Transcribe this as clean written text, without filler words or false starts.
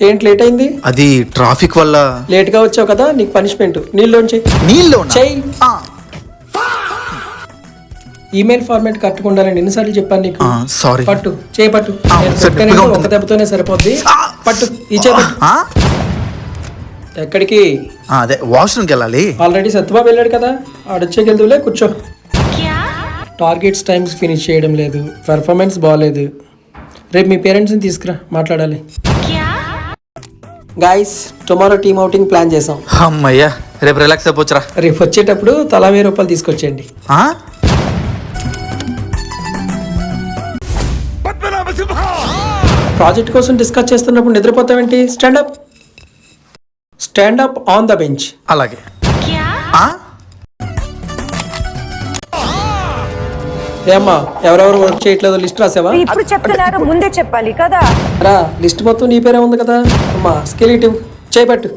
ఏంటి లేట్ అయింది? అది ట్రాఫిక్ వల్ల. లేట్ గా వచ్చావు కదా, నీకు పనిష్మెంట్. నీళ్ళలోంచి నీళ్ళు చెయ్యి. ఈమెయిల్ ఫార్మాట్ కరెక్ట్గా ఉండాలని ఎన్నిసార్లు చెప్పాను నీకు? సారీ. పట్టు, చేయి పట్టు. నేను sir, పెట్టానంటే నొప్పిగా ఒక దెబ్బతోనే సరిపోద్ది. పట్టు, ఈ చేయి పట్టు. ఎక్కడికి? అదే వాష్రూమ్కి వెళ్ళాలి. ఆల్రెడీ సత్యబాబు వెళ్ళాడు కదా, ఆడొచ్చేకి వెళ్తులే, కూర్చో. టార్గెట్స్ టైమ్స్ ఫినిష్ చేయడం లేదు, పెర్ఫార్మెన్స్ బాగాలేదు. రేపు మీ పేరెంట్స్ని తీసుకురా, మాట్లాడాలి. Guys, tomorrow team outing plan చేసాం. అమ్మయ్యా, రేపు రిలాక్స్ అయిపోవచ్చురా. రేపు వచ్చేటప్పుడు తలా 1000 రూపాయలు తీసుకొచ్చేయండి. ప్రాజెక్ట్ కోసం డిస్కస్ చేస్తున్నప్పుడు నిద్రపోతావేంటి? Stand up, stand up on the bench. అలాగే. ఏమ్మా, ఎవరెవరు వర్క్ చేయట్లేదు లిస్ట్ రాసావా? ఇప్పుడు చెప్తున్నారు, ముందే చెప్పాలి కదా. రా, లిస్ట్ మొత్తం నీ పేరే ఉంది కదా. అమ్మా, స్కెలిటివ్ చేపట్టు.